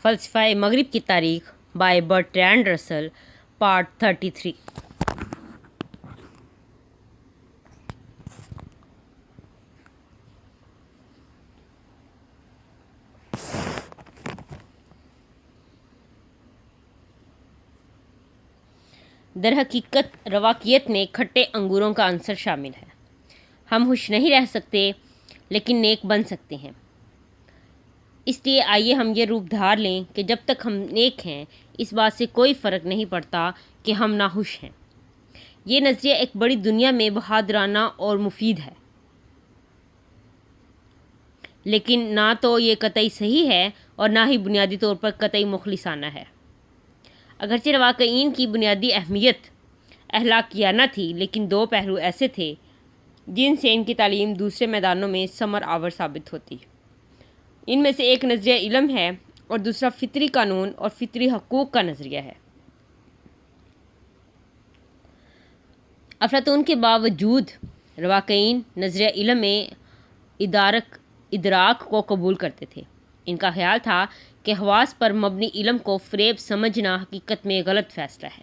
فلسفہ مغرب کی تاریخ بائی برٹرینڈ رسل پارٹ 33۔ در حقیقت رواقیت میں کھٹے انگوروں کا عنصر شامل ہے۔ ہم خوش نہیں رہ سکتے لیکن نیک بن سکتے ہیں۔ اس لیے آئیے ہم یہ روپ دھار لیں کہ جب تک ہم نیک ہیں اس بات سے کوئی فرق نہیں پڑتا کہ ہم ناخوش ہیں۔ یہ نظریہ ایک بڑی دنیا میں بہادرانہ اور مفید ہے، لیکن نہ تو یہ قطعی صحیح ہے اور نہ ہی بنیادی طور پر قطعی مخلصانہ ہے۔ اگرچہ رواقعین کی بنیادی اہمیت اخلاقیانہ تھی، لیکن دو پہلو ایسے تھے جن سے ان کی تعلیم دوسرے میدانوں میں ثمر آور ثابت ہوتی۔ ان میں سے ایک نظریہ علم ہے اور دوسرا فطری قانون اور فطری حقوق کا نظریہ ہے۔ افلاطون کے باوجود رواقعین نظریہ علم میں ادراک کو قبول کرتے تھے۔ ان کا خیال تھا کہ حواس پر مبنی علم کو فریب سمجھنا حقیقت میں غلط فیصلہ ہے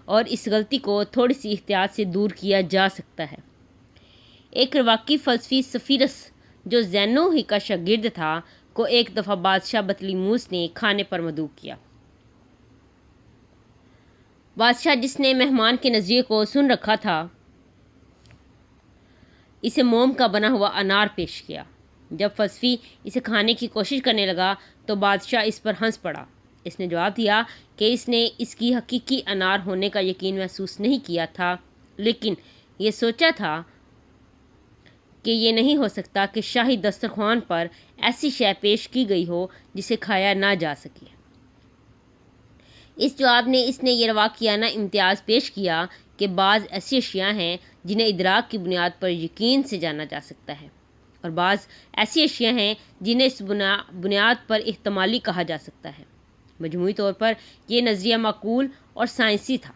اور اس غلطی کو تھوڑی سی احتیاط سے دور کیا جا سکتا ہے۔ ایک رواقی فلسفی سفیرس جو زینو ہی کا شاگرد تھا کو ایک دفعہ بادشاہ بطلیموس نے کھانے پر مدعو کیا۔ بادشاہ، جس نے مہمان کے نظریے کو سن رکھا تھا، اسے موم کا بنا ہوا انار پیش کیا۔ جب فلسفی اسے کھانے کی کوشش کرنے لگا تو بادشاہ اس پر ہنس پڑا۔ اس نے جواب دیا کہ اس نے اس کی حقیقی انار ہونے کا یقین محسوس نہیں کیا تھا، لیکن یہ سوچا تھا کہ یہ نہیں ہو سکتا کہ شاہی دسترخوان پر ایسی شے پیش کی گئی ہو جسے کھایا نہ جا سکے۔ اس جواب نے اس نے یہ رواقیانہ امتیاز پیش کیا کہ بعض ایسی اشیاء ہیں جنہیں ادراک کی بنیاد پر یقین سے جانا جا سکتا ہے، اور بعض ایسی اشیاء ہیں جنہیں اس بنیاد پر احتمالی کہا جا سکتا ہے۔ مجموعی طور پر یہ نظریہ معقول اور سائنسی تھا۔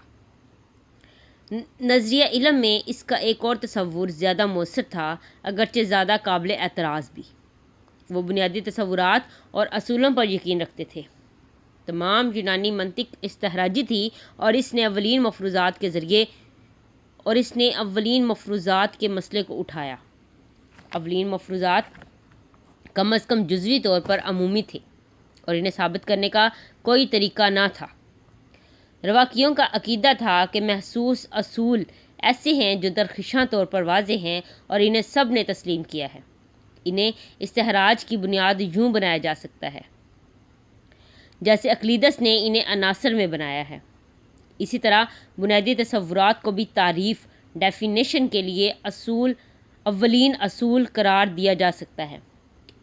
نظریہ علم میں اس کا ایک اور تصور زیادہ مؤثر تھا، اگرچہ زیادہ قابل اعتراض بھی۔ وہ بنیادی تصورات اور اصولوں پر یقین رکھتے تھے۔ تمام یونانی منطق استخراجی تھی اور اس نے اولین مفروضات کے مسئلے کو اٹھایا۔ اولین مفروضات کم از کم جزوی طور پر عمومی تھے اور انہیں ثابت کرنے کا کوئی طریقہ نہ تھا۔ رواقیوں کا عقیدہ تھا کہ محسوس اصول ایسے ہیں جو درخشاں طور پر واضح ہیں اور انہیں سب نے تسلیم کیا ہے۔ انہیں استخراج کی بنیاد یوں بنایا جا سکتا ہے جیسے اقلیدس نے انہیں عناصر میں بنایا ہے۔ اسی طرح بنیادی تصورات کو بھی تعریف ڈیفینیشن کے لیے اولین اصول قرار دیا جا سکتا ہے۔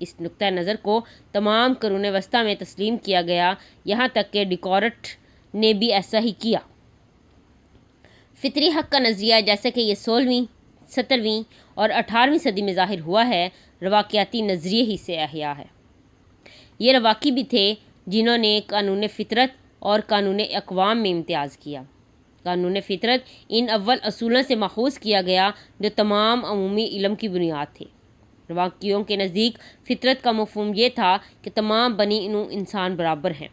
اس نقطہ نظر کو تمام قرون وسطیٰ میں تسلیم کیا گیا، یہاں تک کہ ڈیکارٹ نے بھی ایسا ہی کیا۔ فطری حق کا نظریہ، جیسا کہ یہ 16ویں، 17ویں اور 18ویں صدی میں ظاہر ہوا ہے، رواقیاتی نظریے ہی سے احیا ہے۔ یہ رواقی بھی تھے جنہوں نے قانون فطرت اور قانون اقوام میں امتیاز کیا۔ قانون فطرت ان اول اصولوں سے ماخوذ کیا گیا جو تمام عمومی علم کی بنیاد تھے۔ رواقیوں کے نزدیک فطرت کا مفہوم یہ تھا کہ تمام بنی نوع انسان برابر ہیں۔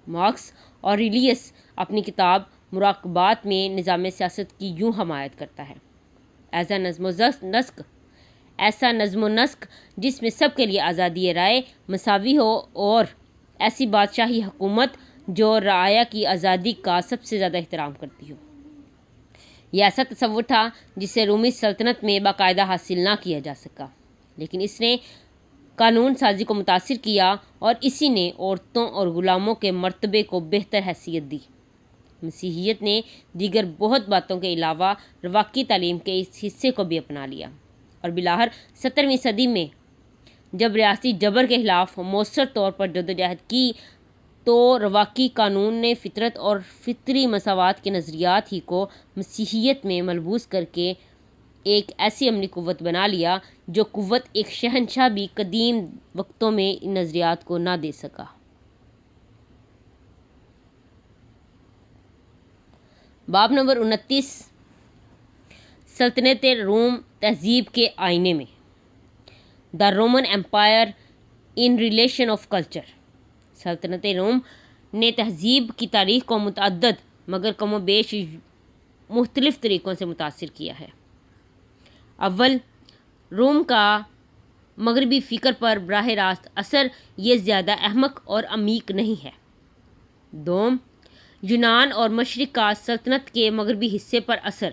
مارکس آریلیس اپنی کتاب مراقبات میں نظام سیاست کی یوں حمایت کرتا ہے: ایسا نظم و نسق جس میں سب کے لیے آزادی رائے مساوی ہو، اور ایسی بادشاہی حکومت جو رعایا کی آزادی کا سب سے زیادہ احترام کرتی ہو۔ یہ ایسا تصور تھا جسے رومی سلطنت میں باقاعدہ حاصل نہ کیا جا سکا، لیکن اس نے قانون سازی کو متاثر کیا اور اسی نے عورتوں اور غلاموں کے مرتبے کو بہتر حیثیت دی۔ مسیحیت نے دیگر بہت باتوں کے علاوہ رواقی تعلیم کے اس حصے کو بھی اپنا لیا، اور بالآخر 17ویں صدی میں جب ریاستی جبر کے خلاف مؤثر طور پر جدوجہد کی تو رواقی قانون نے فطرت اور فطری مساوات کے نظریات ہی کو مسیحیت میں ملبوس کر کے ایک ایسی عملی قوت بنا لیا جو قوت ایک شہنشاہ بھی قدیم وقتوں میں ان نظریات کو نہ دے سکا۔ باب نمبر 29، سلطنت روم تہذیب کے آئینے میں، the Roman Empire in relation of culture. سلطنت روم نے تہذیب کی تاریخ کو متعدد مگر کم و بیش مختلف طریقوں سے متاثر کیا ہے۔ اول، روم کا مغربی فکر پر براہ راست اثر یہ زیادہ احمق اور عمیق نہیں ہے۔ دوم، یونان اور مشرق کا سلطنت کے مغربی حصے پر اثر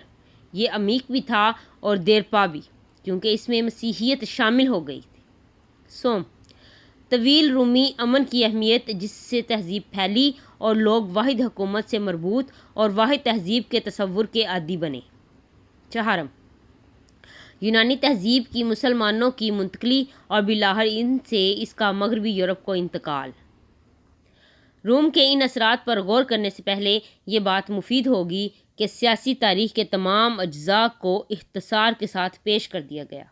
یہ عمیق بھی تھا اور دیرپا بھی، کیونکہ اس میں مسیحیت شامل ہو گئی تھی۔ سوم، طویل رومی امن کی اہمیت جس سے تہذیب پھیلی اور لوگ واحد حکومت سے مربوط اور واحد تہذیب کے تصور کے عادی بنے۔ چہارم، یونانی تہذیب کی مسلمانوں کی منتقلی اور بالآخر ان سے اس کا مغربی یورپ کو انتقال۔ روم کے ان اثرات پر غور کرنے سے پہلے یہ بات مفید ہوگی کہ سیاسی تاریخ کے تمام اجزاء کو اختصار کے ساتھ پیش کر دیا گیا۔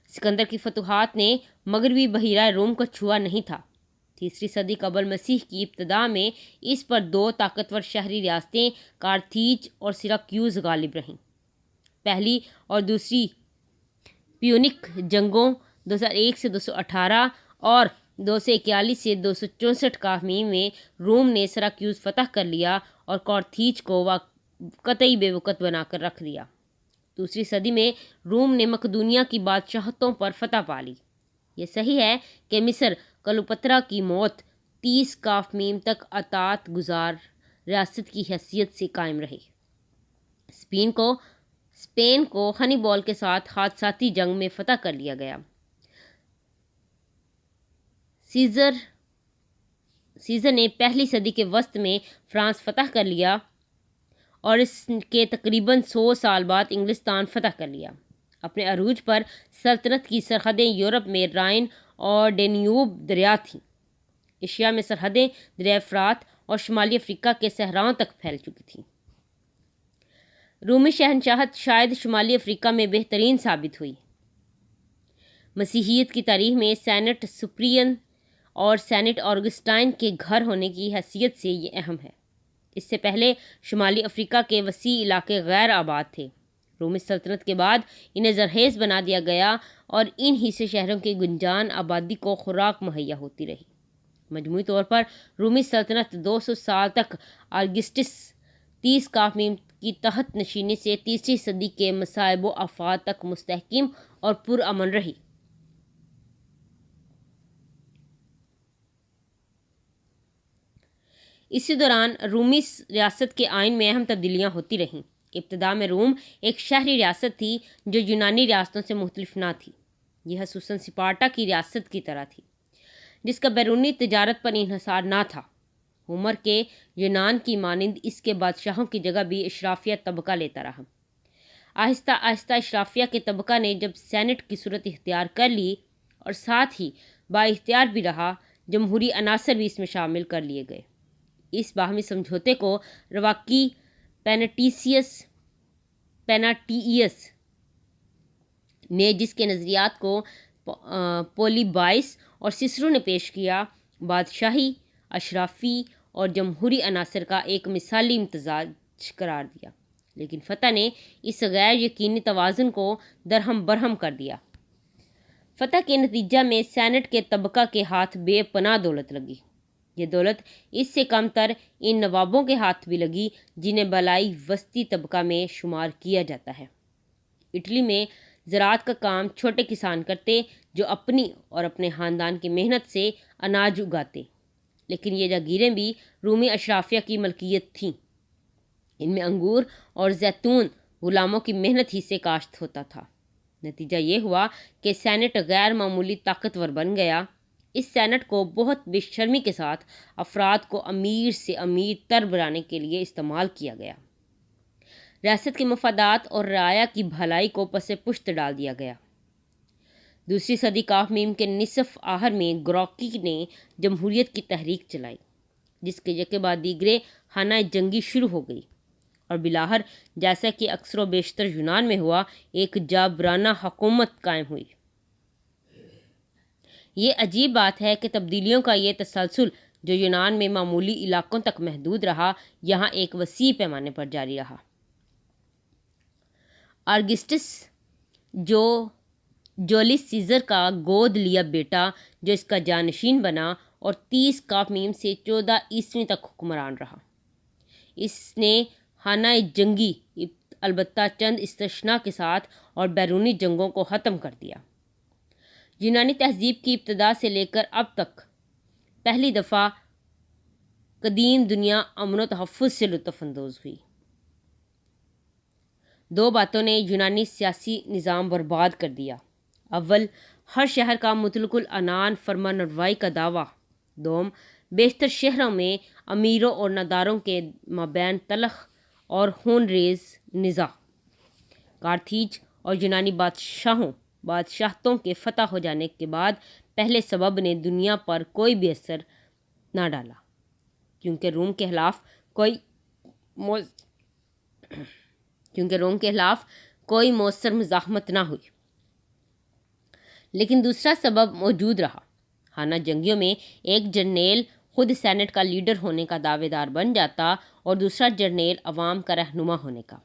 سکندر کی فتوحات نے مغربی بحیرہ روم کو چھوا نہیں تھا۔ تیسری صدی قبل مسیح کی ابتدا میں اس پر دو طاقتور شہری ریاستیں کارتھیج اور سیراکیوز غالب رہیں۔ پہلی اور دوسری پیونک جنگوں 201 سے 218 اور 241 سے 264 کافمی میں روم نے سیراکیوز فتح کر لیا اور کارتھیج کو قطعی بے وقت بنا کر رکھ دیا۔ دوسری صدی میں روم نے مقدونیہ کی بادشاہتوں پر فتح پا لی۔ یہ صحیح ہے کہ مصر کلوپترا کی موت 30 کافمیم تک اطاعت گزار ریاست کی حیثیت سے قائم رہی۔ اسپین کو ہنیبال کے ساتھ حادثاتی جنگ میں فتح کر لیا گیا۔ سیزر نے پہلی صدی کے وسط میں فرانس فتح کر لیا اور اس کے تقریباً 100 سال بعد انگلستان فتح کر لیا۔ اپنے عروج پر سلطنت کی سرحدیں یورپ میں رائن اور ڈینیوب دریا تھیں۔ ایشیا میں سرحدیں دریائے فرات اور شمالی افریقہ کے صحراؤں تک پھیل چکی تھیں۔ رومی شہنشاہت شاید شمالی افریقہ میں بہترین ثابت ہوئی۔ مسیحیت کی تاریخ میں سینٹ سپرین اور سینٹ آگسٹائن کے گھر ہونے کی حیثیت سے یہ اہم ہے۔ اس سے پہلے شمالی افریقہ کے وسیع علاقے غیر آباد تھے۔ رومی سلطنت کے بعد انہیں زرخیز بنا دیا گیا اور ان ہی سے شہروں کی گنجان آبادی کو خوراک مہیا ہوتی رہی۔ مجموعی طور پر رومی سلطنت 200 سال تک آگسٹس 30 کافمیم کی تحت نشینی سے تیسری صدی کے مصائب و آفات تک مستحکم اور پرامن رہی۔ اسی دوران رومی ریاست کے آئین میں اہم تبدیلیاں ہوتی رہیں۔ ابتدا میں روم ایک شہری ریاست تھی جو یونانی ریاستوں سے مختلف نہ تھی۔ یہ خصوصاً سپارٹا کی ریاست کی طرح تھی، جس کا بیرونی تجارت پر انحصار نہ تھا۔ ہومر کے یونان کی مانند اس کے بادشاہوں کی جگہ بھی اشرافیہ طبقہ لیتا رہا۔ آہستہ آہستہ اشرافیہ کے طبقہ نے جب سینٹ کی صورت اختیار کر لی اور ساتھ ہی با اختیار بھی رہا، جمہوری عناصر بھی اس میں شامل کر لیے گئے۔ اس باہمی سمجھوتے کو رواقی پیناٹیئس نے، جس کے نظریات کو پولیبائس اور سسرو نے پیش کیا، بادشاہی، اشرافی اور جمہوری عناصر کا ایک مثالی امتزاج قرار دیا، لیکن فتح نے اس غیر یقینی توازن کو درہم برہم کر دیا۔ فتح کے نتیجہ میں سینٹ کے طبقہ کے ہاتھ بے پناہ دولت لگی۔ یہ دولت اس سے کم تر ان نوابوں کے ہاتھ بھی لگی جنہیں بالائی وسطی طبقہ میں شمار کیا جاتا ہے۔ اٹلی میں زراعت کا کام چھوٹے کسان کرتے جو اپنی اور اپنے خاندان کی محنت سے اناج اگاتے، لیکن یہ جاگیریں بھی رومی اشرافیہ کی ملکیت تھیں۔ ان میں انگور اور زیتون غلاموں کی محنت ہی سے کاشت ہوتا تھا۔ نتیجہ یہ ہوا کہ سینٹ غیر معمولی طاقتور بن گیا۔ اس سینٹ کو بہت بے شرمی کے ساتھ افراد کو امیر سے امیر تر بنانے کے لیے استعمال کیا گیا۔ ریاست کے مفادات اور رعایا کی بھلائی کو پس پشت ڈال دیا گیا۔ دوسری صدی کافمیم کے نصف آخر میں گراکی نے جمہوریت کی تحریک چلائی، جس کے یکے بعد دیگرے خانہ جنگی شروع ہو گئی اور بالآخر، جیسا کہ اکثر و بیشتر یونان میں ہوا، ایک جابرانہ حکومت قائم ہوئی۔ یہ عجیب بات ہے کہ تبدیلیوں کا یہ تسلسل جو یونان میں معمولی علاقوں تک محدود رہا، یہاں ایک وسیع پیمانے پر جاری رہا۔ آگسٹس جولیس سیزر کا گود لیا بیٹا جو اس کا جانشین بنا اور 30 قاف میم سے 14 عیسوی تک حکمران رہا۔ اس نے خانہ جنگی البتہ چند استثناء کے ساتھ اور بیرونی جنگوں کو ختم کر دیا۔ یونانی تہذیب کی ابتدا سے لے کر اب تک پہلی دفعہ قدیم دنیا امن و تحفظ سے لطف اندوز ہوئی۔ 2 باتوں نے یونانی سیاسی نظام برباد کر دیا۔ اول، ہر شہر کا مطلق العنان فرمان روائی کا دعویٰ۔ دوم، بیشتر شہروں میں امیروں اور ناداروں کے مابین تلخ اور خون ریز نزاع۔ کارتھیج اور یونانی بادشاہتوں کے فتح ہو جانے کے بعد پہلے سبب نے دنیا پر کوئی بھی اثر نہ ڈالا، کیونکہ روم کے خلاف کوئی مؤثر مزاحمت نہ ہوئی۔ لیکن دوسرا سبب موجود رہا۔ خانہ جنگیوں میں ایک جرنیل خود سینٹ کا لیڈر ہونے کا دعوے دار بن جاتا اور دوسرا جرنیل عوام کا رہنما ہونے کا۔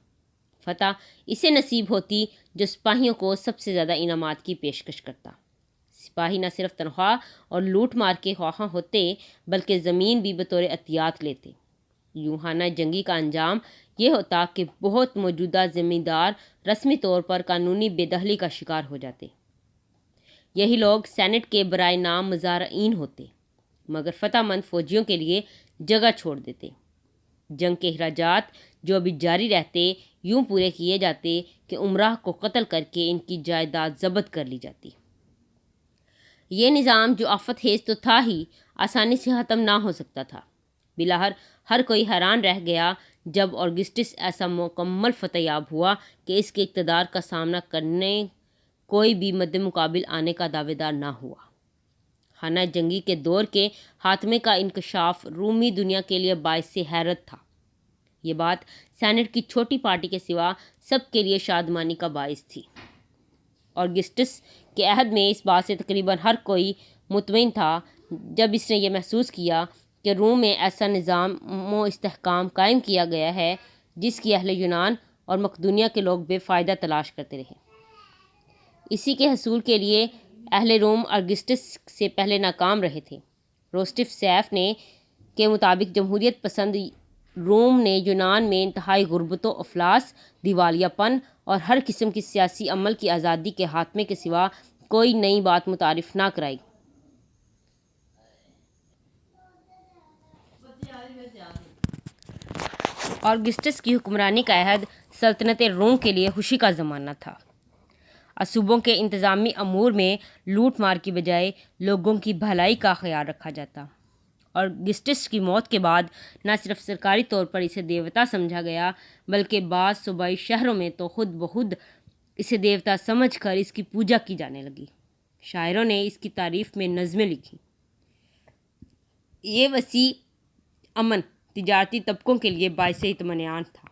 فتح اسے نصیب ہوتی جو سپاہیوں کو سب سے زیادہ انعامات کی پیشکش کرتا۔ سپاہی نہ صرف تنخواہ اور لوٹ مار کے خواہاں ہوتے بلکہ زمین بھی بطور عطیات لیتے۔ یوں خانہ جنگی کا انجام یہ ہوتا کہ بہت موجودہ زمیندار رسمی طور پر قانونی بے دخلی کا شکار ہو جاتے۔ یہی لوگ سینٹ کے برائے نام مزارعین ہوتے، مگر فتح مند فوجیوں کے لیے جگہ چھوڑ دیتے۔ جنگ کے اخراجات جو ابھی جاری رہتے یوں پورے کیے جاتے کہ امراء کو قتل کر کے ان کی جائیداد ضبط کر لی جاتی۔ یہ نظام جو آفت خیز تو تھا ہی، آسانی سے ختم نہ ہو سکتا تھا۔ بلاخر ہر کوئی حیران رہ گیا جب آگسٹس ایسا مکمل فتح یاب ہوا کہ اس کے اقتدار کا سامنا کرنے کوئی بھی مد مقابل آنے کا دعوے دار نہ ہوا۔ خانہ جنگی کے دور کے خاتمے کا انکشاف رومی دنیا کے لیے باعث حیرت تھا۔ یہ بات سینٹ کی چھوٹی پارٹی کے سوا سب کے لیے شادمانی کا باعث تھی۔ آگسٹس کے عہد میں اس بات سے تقریباً ہر کوئی مطمئن تھا جب اس نے یہ محسوس کیا کہ روم میں ایسا نظام و استحکام قائم کیا گیا ہے جس کی اہل یونان اور مقدونیہ کے لوگ بے فائدہ تلاش کرتے رہے۔ اسی کے حصول کے لیے اہل روم آگسٹس سے پہلے ناکام رہے تھے۔ روسٹف سیف نے کے مطابق جمہوریت پسند روم نے یونان میں انتہائی غربت و افلاس، دیوالیہ پن اور ہر قسم کی سیاسی عمل کی آزادی کے خاتمے کے سوا کوئی نئی بات متعارف نہ کرائی۔ آگسٹس کی حکمرانی کا عہد سلطنت روم کے لیے خوشی کا زمانہ تھا۔ صوبوں کے انتظامی امور میں لوٹ مار کی بجائے لوگوں کی بھلائی کا خیال رکھا جاتا۔ آگسٹس کی موت کے بعد نہ صرف سرکاری طور پر اسے دیوتا سمجھا گیا بلکہ بعض صوبائی شہروں میں تو خود بخود اسے دیوتا سمجھ کر اس کی پوجا کی جانے لگی۔ شاعروں نے اس کی تعریف میں نظمیں لکھی۔ یہ وسیع امن تجارتی طبقوں کے لیے باعث اطمینان تھا۔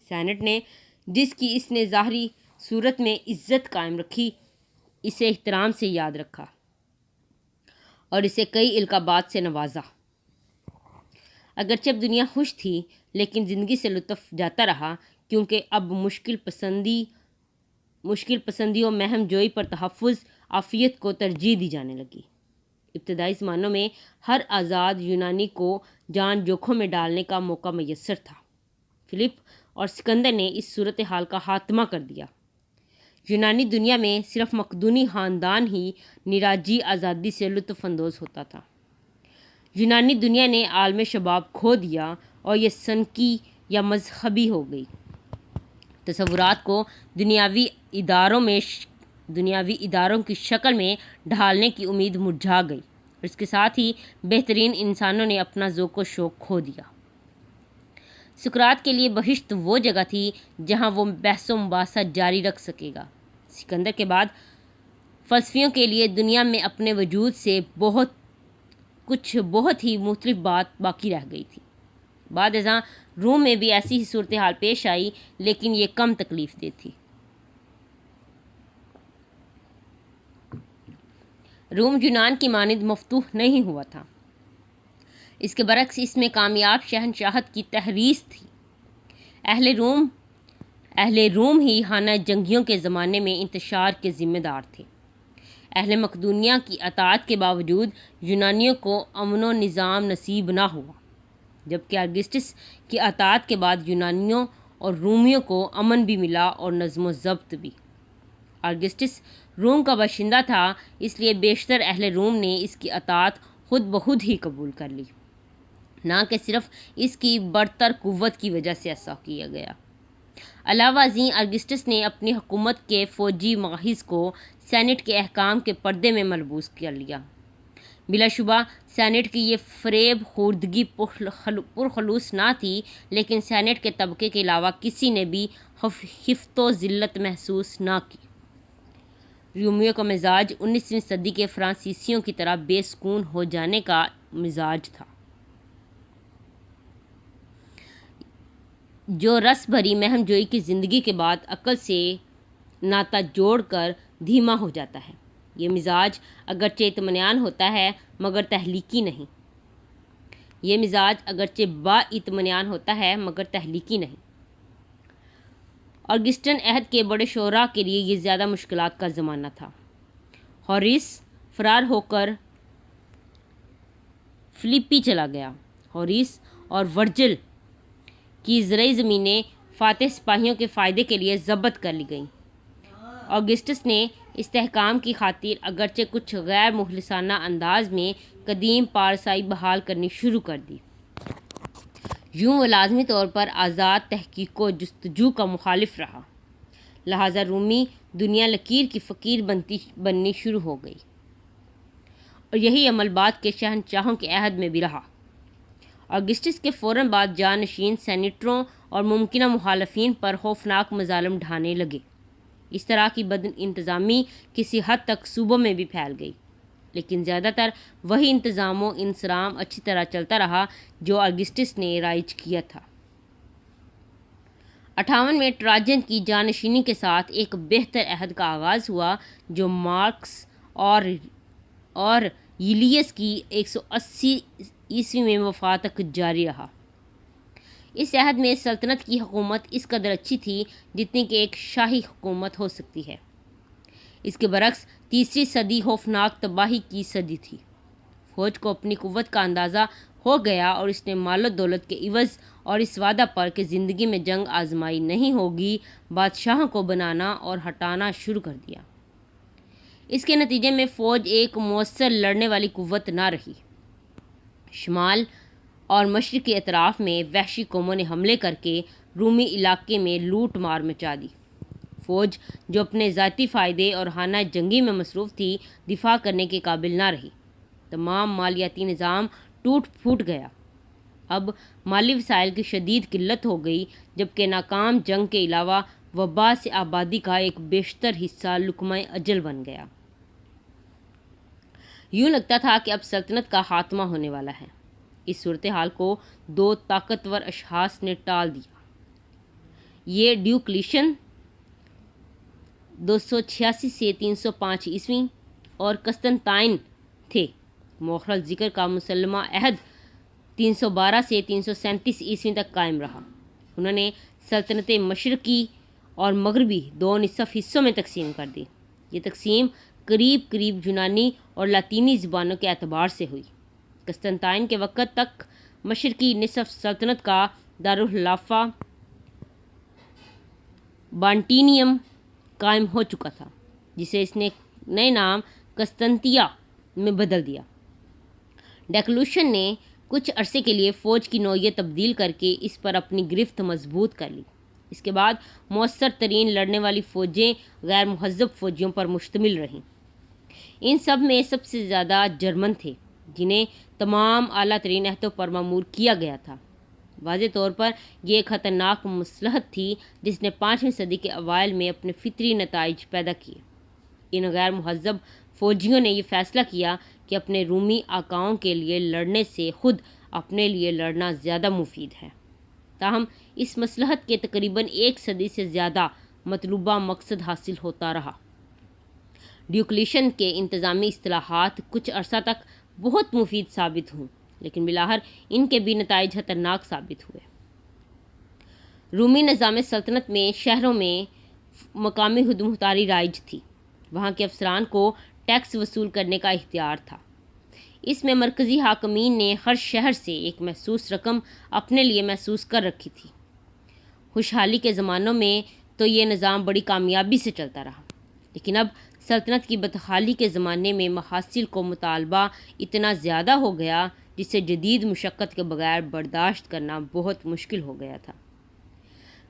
سینٹ نے جس کی اس نے ظاہری صورت میں عزت قائم رکھی، اسے احترام سے یاد رکھا اور اسے کئی القابات سے نوازا۔ اگرچہ اب دنیا خوش تھی لیکن زندگی سے لطف جاتا رہا، کیونکہ اب مشکل پسندی و مہم جوئی پر تحفظ عافیت کو ترجیح دی جانے لگی۔ ابتدائی زمانوں میں ہر آزاد یونانی کو جان جوکھم میں ڈالنے کا موقع میسر تھا۔ فلپ اور سکندر نے اس صورتحال کا خاتمہ کر دیا۔ یونانی دنیا میں صرف مقدونی خاندان ہی نیراجی آزادی سے لطف اندوز ہوتا تھا۔ یونانی دنیا نے عالم شباب کھو دیا اور یہ سنکی یا مذہبی ہو گئی۔ تصورات کو دنیاوی اداروں کی شکل میں ڈھالنے کی امید مرجھا گئی اور اس کے ساتھ ہی بہترین انسانوں نے اپنا ذوق و شوق کھو دیا۔ سقراط کے لیے بہشت وہ جگہ تھی جہاں وہ بحث و مباحثہ جاری رکھ سکے گا۔ سکندر کے بعد فلسفیوں کے لیے دنیا میں اپنے وجود سے بہت ہی مختلف بات باقی رہ گئی تھی۔ بعد ازاں روم میں بھی ایسی ہی صورتحال پیش آئی لیکن یہ کم تکلیف دہ تھی۔ روم یونان کی مانند مفتوح نہیں ہوا تھا۔ اس کے برعکس اس میں کامیاب شہنشاہت کی تحریص تھی۔ اہل روم ہی خانہ جنگیوں کے زمانے میں انتشار کے ذمہ دار تھے۔ اہل مقدونیہ کی اطاعت کے باوجود یونانیوں کو امن و نظام نصیب نہ ہوا، جبکہ آگسٹس کی اطاعت کے بعد یونانیوں اور رومیوں کو امن بھی ملا اور نظم و ضبط بھی۔ آگسٹس روم کا باشندہ تھا، اس لیے بیشتر اہل روم نے اس کی اطاعت خود بخود ہی قبول کر لی، نہ کہ صرف اس کی برتر قوت کی وجہ سے ایسا کیا گیا۔ علاوہ ازیں آگسٹس نے اپنی حکومت کے فوجی ماخذ کو سینٹ کے احکام کے پردے میں ملبوس کر لیا۔ بلا شبہ سینٹ کی یہ فریب خوردگی پرخلوص نہ تھی، لیکن سینٹ کے طبقے کے علاوہ کسی نے بھی خفت و ذلت محسوس نہ کی۔ رومیوں کا مزاج 19ویں صدی کے فرانسیسیوں کی طرح بے سکون ہو جانے کا مزاج تھا، جو رس بھری مہم جوئی کی زندگی کے بعد عقل سے ناتا جوڑ کر دھیما ہو جاتا ہے۔ یہ مزاج اگرچہ اطمینان ہوتا ہے مگر تہلیکی نہیں۔ یہ مزاج اگرچہ با اطمینان ہوتا ہے مگر تہلیکی نہیں۔ آگسٹن عہد کے بڑے شعراء کے لیے یہ زیادہ مشکلات کا زمانہ تھا۔ ہوریس فرار ہو کر فلپی چلا گیا۔ ہوریس اور ورجل کی زرعی زمینیں فاتح سپاہیوں کے فائدے کے لیے ضبط کر لی گئیں۔ آگسٹس نے استحکام کی خاطر اگرچہ کچھ غیر مخلصانہ انداز میں قدیم پارسائی بحال کرنی شروع کر دی، یوں وہ لازمی طور پر آزاد تحقیق و جستجو کا مخالف رہا، لہٰذا رومی دنیا لکیر کی فقیر بننی شروع ہو گئی، اور یہی عمل بعد کے شہنشاہوں کے عہد میں بھی رہا۔ آگسٹس کے فوراً بعد جانشین سینیٹروں اور ممکنہ مخالفین پر خوفناک مظالم ڈھانے لگے۔ اس طرح کی بد انتظامی کسی حد تک صوبوں میں بھی پھیل گئی، لیکن زیادہ تر وہی انتظام و انصرام اچھی طرح چلتا رہا جو آگسٹس نے رائج کیا تھا۔ 58 میں ٹراجن کی جانشینی کے ساتھ ایک بہتر عہد کا آغاز ہوا جو مارکس اور یولیس کی 180 عیسوی میں وفات تک جاری رہا۔ اس عہد میں سلطنت کی حکومت اس قدر اچھی تھی جتنی کہ ایک شاہی حکومت ہو سکتی ہے۔ اس کے برعکس تیسری صدی خوفناک تباہی کی صدی تھی۔ فوج کو اپنی قوت کا اندازہ ہو گیا اور اس نے مال و دولت کے عوض اور اس وعدہ پر کہ زندگی میں جنگ آزمائی نہیں ہوگی، بادشاہوں کو بنانا اور ہٹانا شروع کر دیا۔ اس کے نتیجے میں فوج ایک مؤثر لڑنے والی قوت نہ رہی۔ شمال اور مشرقی اطراف میں وحشی قوموں نے حملے کر کے رومی علاقے میں لوٹ مار مچا دی۔ فوج جو اپنے ذاتی فائدے اور خانہ جنگی میں مصروف تھی، دفاع کرنے کے قابل نہ رہی۔ تمام مالیاتی نظام ٹوٹ پھوٹ گیا۔ اب مالی وسائل کی شدید قلت ہو گئی، جبکہ ناکام جنگ کے علاوہ وبا سے آبادی کا ایک بیشتر حصہ لقمہ اجل بن گیا۔ یوں لگتا تھا کہ اب سلطنت کا خاتمہ ہونے والا ہے۔ اس صورتحال کو دو طاقتور اشخاص نے ٹال دیا۔ یہ ڈیوکلیشن 286 سے 305 عیسوی اور قسطنطائن تھے۔ مؤخر ذکر کا مسلمہ عہد 312 سے 337 عیسوی تک قائم رہا۔ انہوں نے سلطنت مشرقی اور مغربی دو نصف حصوں میں تقسیم کر دی۔ یہ تقسیم قریب قریب یونانی اور لاطینی زبانوں کے اعتبار سے ہوئی۔ قسطنطائن کے وقت تک مشرقی نصف سلطنت کا دارالخلافہ بانٹینیم قائم ہو چکا تھا، جسے اس نے نئے نام قسطنطیہ میں بدل دیا۔ ڈیکلوشن نے کچھ عرصے کے لیے فوج کی نوعیت تبدیل کر کے اس پر اپنی گرفت مضبوط کر لی۔ اس کے بعد مؤثر ترین لڑنے والی فوجیں غیر مہذب فوجیوں پر مشتمل رہیں۔ ان سب میں سب سے زیادہ جرمن تھے، جنہیں تمام اعلیٰ ترین عہدوں پر مامور کیا گیا تھا۔ واضح طور پر یہ ایک خطرناک مصلحت تھی جس نے 5ویں صدی کے اوائل میں اپنے فطری نتائج پیدا کیے۔ ان غیر مہذب فوجیوں نے یہ فیصلہ کیا کہ اپنے رومی آقاؤں کے لیے لڑنے سے خود اپنے لیے لڑنا زیادہ مفید ہے۔ تاہم اس مصلحت کے تقریباً 1 صدی سے زیادہ مطلوبہ مقصد حاصل ہوتا رہا۔ ڈیوکلیشن کے انتظامی اصلاحات کچھ عرصہ تک بہت مفید ثابت ہوئیں، لیکن بالآخر ان کے بھی نتائج خطرناک ثابت ہوئے۔ رومی نظام سلطنت میں شہروں میں مقامی خود مختاری رائج تھی۔ وہاں کے افسران کو ٹیکس وصول کرنے کا اختیار تھا۔ اس میں مرکزی حاکمین نے ہر شہر سے ایک محسوس رقم اپنے لیے محسوس کر رکھی تھی۔ خوشحالی کے زمانوں میں تو یہ نظام بڑی کامیابی سے چلتا رہا، لیکن اب سلطنت کی بدحالی کے زمانے میں محاصیل کو مطالبہ اتنا زیادہ ہو گیا جسے جدید مشقت کے بغیر برداشت کرنا بہت مشکل ہو گیا تھا۔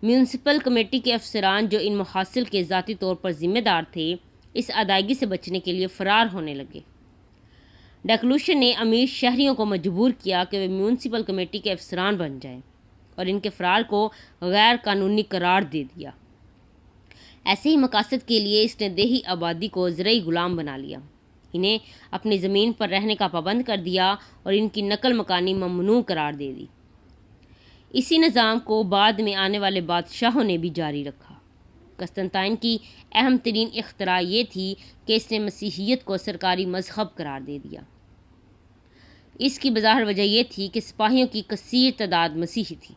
میونسپل کمیٹی کے افسران جو ان محاصیل کے ذاتی طور پر ذمہ دار تھے، اس ادائیگی سے بچنے کے لیے فرار ہونے لگے۔ ڈیکلوشن نے امیر شہریوں کو مجبور کیا کہ وہ میونسپل کمیٹی کے افسران بن جائیں اور ان کے فرار کو غیر قانونی قرار دے دیا۔ ایسے ہی مقاصد کے لیے اس نے دیہی آبادی کو زرعی غلام بنا لیا، انہیں اپنی زمین پر رہنے کا پابند کر دیا اور ان کی نقل مکانی ممنوع قرار دے دی۔ اسی نظام کو بعد میں آنے والے بادشاہوں نے بھی جاری رکھا۔ قسطنطین کی اہم ترین اختراع یہ تھی کہ اس نے مسیحیت کو سرکاری مذہب قرار دے دیا۔ اس کی بظاہر وجہ یہ تھی کہ سپاہیوں کی کثیر تعداد مسیحی تھی۔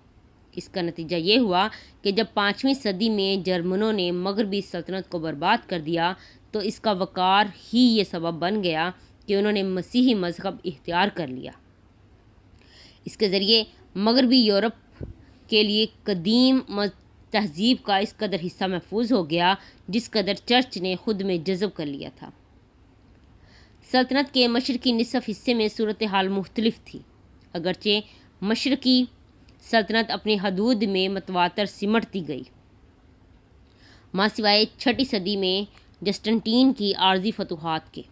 اس کا نتیجہ یہ ہوا کہ جب 5ویں صدی میں جرمنوں نے مغربی سلطنت کو برباد کر دیا تو اس کا وقار ہی یہ سبب بن گیا کہ انہوں نے مسیحی مذہب اختیار کر لیا۔ اس کے ذریعے مغربی یورپ کے لیے قدیم تہذیب کا اس قدر حصہ محفوظ ہو گیا جس قدر چرچ نے خود میں جذب کر لیا تھا۔ سلطنت کے مشرقی نصف حصے میں صورتحال مختلف تھی، اگرچہ مشرقی سلطنت اپنی حدود میں متواتر سمٹتی گئی، ماں سوائے 6 صدی میں جسٹنٹین کی عارضی فتوحات کے۔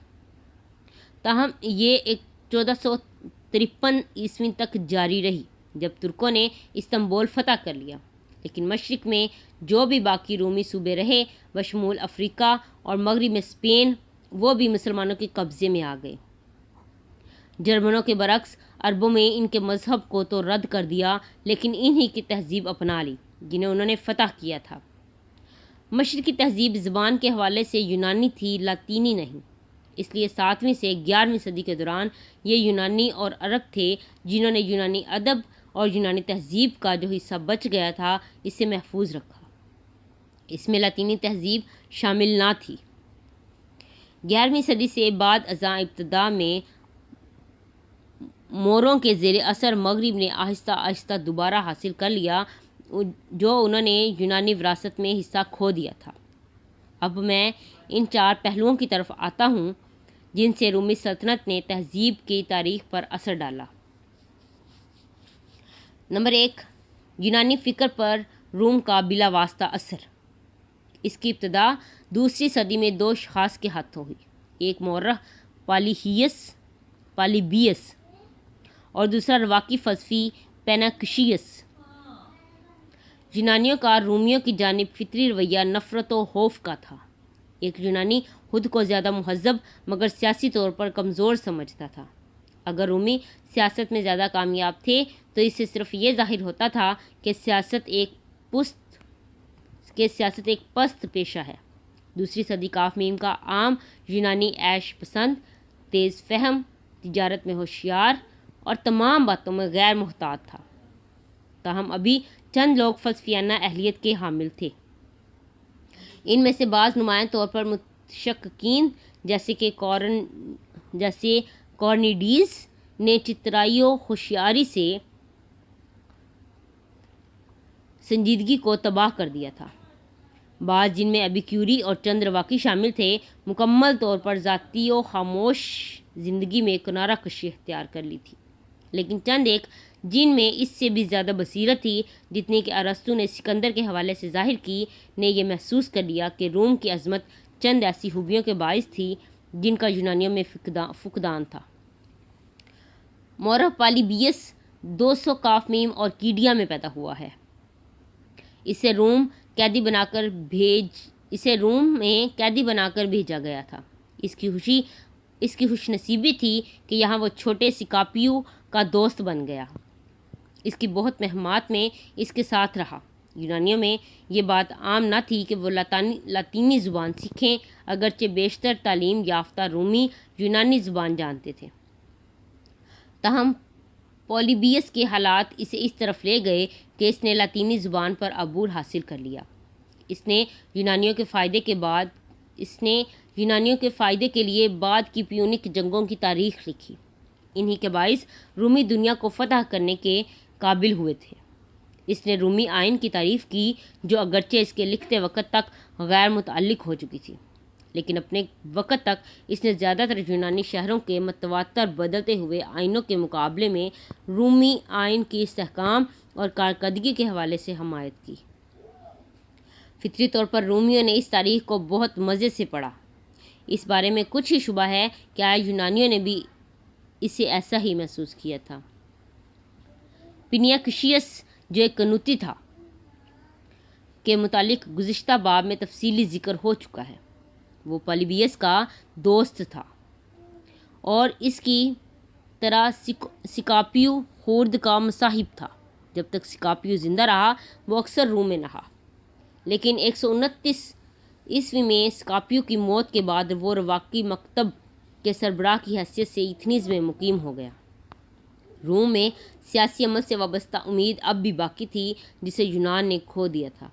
تاہم یہ 1453 عیسوی تک جاری رہی جب ترکوں نے استنبول فتح کر لیا، لیکن مشرق میں جو بھی باقی رومی صوبے رہے بشمول افریقہ اور مغرب میں اسپین، وہ بھی مسلمانوں کے قبضے میں آ گئے۔ جرمنوں کے برعکس عربوں میں ان کے مذہب کو تو رد کر دیا لیکن انہی کی تہذیب اپنا لی جنہیں انہوں نے فتح کیا تھا۔ مشرقی تہذیب زبان کے حوالے سے یونانی تھی، لاطینی نہیں، اس لیے 7ویں سے 11ویں صدی کے دوران یہ یونانی اور عرب تھے جنہوں نے یونانی ادب اور یونانی تہذیب کا جو حصہ بچ گیا تھا اسے محفوظ رکھا۔ اس میں لاطینی تہذیب شامل نہ تھی۔ 11ویں صدی سے بعد ازاں ابتدا میں موروں کے زیر اثر مغرب نے آہستہ آہستہ دوبارہ حاصل کر لیا جو انہوں نے یونانی وراثت میں حصہ کھو دیا تھا۔ اب میں ان 4 پہلوؤں کی طرف آتا ہوں جن سے رومی سلطنت نے تہذیب کی تاریخ پر اثر ڈالا۔ نمبر 1، یونانی فکر پر روم کا بلا واسطہ اثر۔ اس کی ابتدا 2 صدی میں 2 اشخاص کے ہاتھوں ہوئی، ایک مورخ پالیبیس اور دوسرا رواقی فلسفی پیناکشیس۔ یونانیوں کا رومیوں کی جانب فطری رویہ نفرت و خوف کا تھا۔ ایک یونانی خود کو زیادہ مہذب مگر سیاسی طور پر کمزور سمجھتا تھا۔ اگر رومی سیاست میں زیادہ کامیاب تھے تو اس سے صرف یہ ظاہر ہوتا تھا کہ سیاست ایک پست پیشہ ہے۔ 2 صدی کافمیم کا عام یونانی عیش پسند، تیز فہم، تجارت میں ہوشیار اور تمام باتوں میں غیر محتاط تھا۔ تاہم ابھی چند لوگ فلسفیانہ اہلیت کے حامل تھے۔ ان میں سے بعض نمایاں طور پر متشککین جیسے کورنیڈیز نے چترائی و ہوشیاری سے سنجیدگی کو تباہ کر دیا تھا۔ بعض جن میں ایپیکوری اور چند رواقی شامل تھے مکمل طور پر ذاتی و خاموش زندگی میں کنارہ کشی اختیار کر لی تھی، لیکن چند ایک جن میں اس سے بھی زیادہ بصیرت تھی جتنی کہ ارسطو نے سکندر کے حوالے سے ظاہر کی، نے یہ محسوس کر لیا کہ روم کی عظمت چند ایسی خوبیوں کے باعث تھی جن کا یونانیوں میں فقدان تھا۔ مورخ پالیبیس 200 کافمیم اور کیڈیا میں پیدا ہوا ہے۔ اسے روم میں قیدی بنا کر بھیجا گیا تھا۔ اس کی خوش نصیبی تھی کہ یہاں وہ چھوٹے سکاپیو کا دوست بن گیا، اس کی بہت مہمات میں اس کے ساتھ رہا۔ یونانیوں میں یہ بات عام نہ تھی کہ وہ لاطینی زبان سیکھیں، اگرچہ بیشتر تعلیم یافتہ رومی یونانی زبان جانتے تھے۔ تاہم پولیبیس کے حالات اسے اس طرف لے گئے کہ اس نے لاطینی زبان پر عبور حاصل کر لیا۔ اس نے یونانیوں کے فائدے کے بعد اس نے یونانیوں کے فائدے کے لیے بعد کی پیونک جنگوں کی تاریخ لکھی۔ انہی کے باعث رومی دنیا کو فتح کرنے کے قابل ہوئے تھے۔ اس نے رومی آئین کی تعریف کی جو اگرچہ اس کے لکھتے وقت تک غیر متعلق ہو چکی تھی، لیکن اپنے وقت تک اس نے زیادہ تر یونانی شہروں کے متواتر بدلتے ہوئے آئینوں کے مقابلے میں رومی آئین کی استحکام اور کارکردگی کے حوالے سے حمایت کی۔ فطری طور پر رومیوں نے اس تاریخ کو بہت مزے سے پڑھا۔ اس بارے میں کچھ ہی شبہ ہے کہ آیا یونانیوں نے بھی اسے ایسا ہی محسوس کیا تھا۔ پینیاکشیس جو ایک قنوتی تھا کے متعلق گزشتہ باب میں تفصیلی ذکر ہو چکا ہے۔ وہ پالیبیس کا دوست تھا اور اس کی طرح سکاپیو خورد کا مصاحب تھا۔ جب تک سکاپیو زندہ رہا وہ اکثر روم میں رہا، لیکن 129 عیسوی میں سکاپیو کی موت کے بعد وہ رواقی مکتب کے سربراہ کی حیثیت سے ایتھنز میں مقیم ہو گیا۔ روم میں سیاسی عمل سے وابستہ امید اب بھی باقی تھی جسے یونان نے کھو دیا تھا،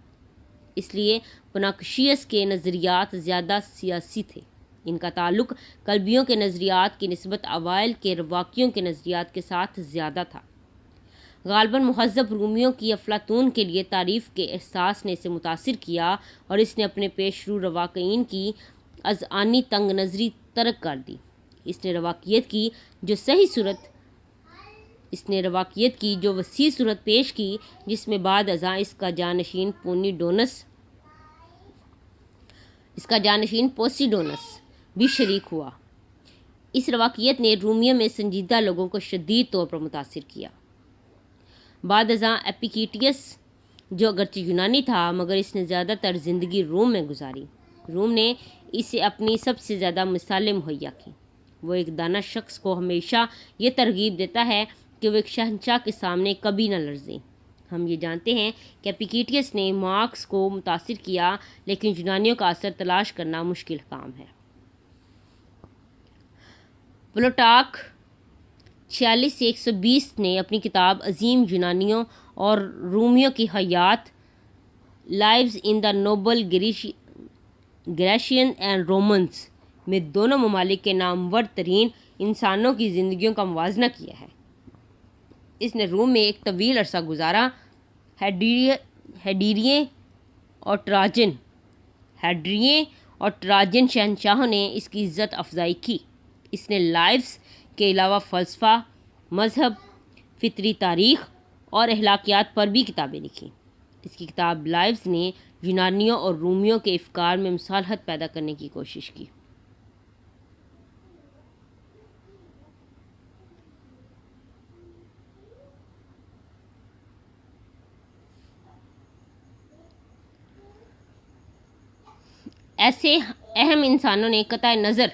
اس لیے پناکشیس کے نظریات زیادہ سیاسی تھے۔ ان کا تعلق کلبیوں کے نظریات کی نسبت اوائل کے رواقیوں کے نظریات کے ساتھ زیادہ تھا۔ غالباً مہذب رومیوں کی افلاطون کے لیے تعریف کے احساس نے اسے متاثر کیا اور اس نے اپنے پیش رو رواقیین کی اذعانی تنگ نظری ترک کر دی۔ اس نے رواقیت کی جو وسیع صورت پیش کی، جس میں بعد ازاں اس کا جانشین پوسیڈونس بھی شریک ہوا۔ اس رواقیت نے رومیوں میں سنجیدہ لوگوں کو شدید طور پر متاثر کیا۔ بعد ازاں ایپیکٹیس جو اگرچہ یونانی تھا مگر اس نے زیادہ تر زندگی روم میں گزاری۔ روم نے اسے اپنی سب سے زیادہ مثالیں مہیا کی۔ وہ ایک دانا شخص کو ہمیشہ یہ ترغیب دیتا ہے کہ وہ ایک شہنشاہ کے سامنے کبھی نہ لرزیں۔ ہم یہ جانتے ہیں کہ ایپیکٹیس نے مارکس کو متاثر کیا، لیکن یونانیوں کا اثر تلاش کرنا مشکل کام ہے۔ پلوٹارک 46 سے 120 نے اپنی کتاب عظیم یونانیوں اور رومیوں کی حیات lives in the noble Grecians and Romans میں دونوں ممالک کے نامور ترین انسانوں کی زندگیوں کا موازنہ کیا ہے۔ اس نے روم میں ایک طویل عرصہ گزارا۔ ہیڈرین اور ٹراجن شہنشاہوں نے اس کی عزت افزائی کی۔ اس نے لائیوز کے علاوہ فلسفہ، مذہب، فطری تاریخ اور اخلاقیات پر بھی کتابیں لکھی۔ اس کی کتاب لائیوز نے یونانیوں اور رومیوں کے افکار میں مصالحت پیدا کرنے کی کوشش کی۔ ایسے اہم انسانوں نے قطع نظر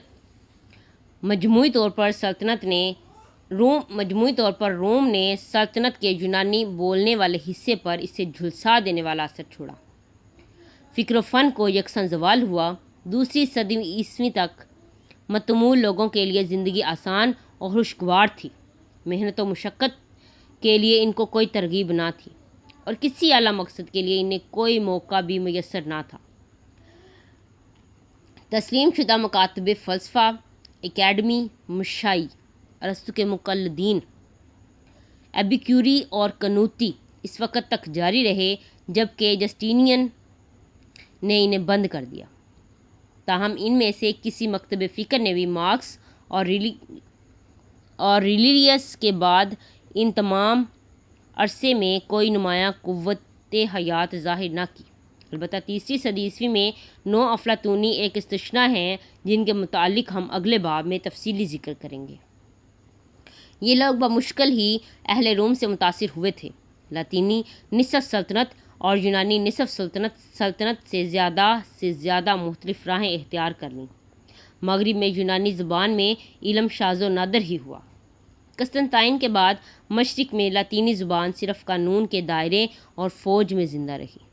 مجموعی طور پر روم نے سلطنت کے یونانی بولنے والے حصے پر اسے جھلسا دینے والا اثر چھوڑا۔ فکر و فن کو یکساں زوال ہوا۔ دوسری صدی عیسوی تک متمول لوگوں کے لیے زندگی آسان اور خوشگوار تھی۔ محنت و مشقت کے لیے ان کو کوئی ترغیب نہ تھی اور کسی اعلیٰ مقصد کے لیے انہیں کوئی موقع بھی میسر نہ تھا۔ تسلیم شدہ مکاتب فلسفہ، اکیڈمی، مشائی، ارسطو کے مقلدین، ایپیکوری اور قنوتی اس وقت تک جاری رہے جبکہ جسٹینین نے انہیں بند کر دیا۔ تاہم ان میں سے کسی مکتب فکر نے بھی مارکس اور ریلیئس کے بعد ان تمام عرصے میں کوئی نمایاں قوت حیات ظاہر نہ کی۔ البتہ تیسری صدی عیسوی میں 9 افلاطونی ایک استثناء ہیں جن کے متعلق ہم اگلے باب میں تفصیلی ذکر کریں گے۔ یہ لوگ بمشکل ہی اہل روم سے متاثر ہوئے تھے۔ لاطینی نصف سلطنت اور یونانی نصف سلطنت سے زیادہ مختلف راہیں اختیار کر لیں۔ مغرب میں یونانی زبان میں علم شاذ و نادر ہی ہوا۔ قسطنطین کے بعد مشرق میں لاطینی زبان صرف قانون کے دائرے اور فوج میں زندہ رہی۔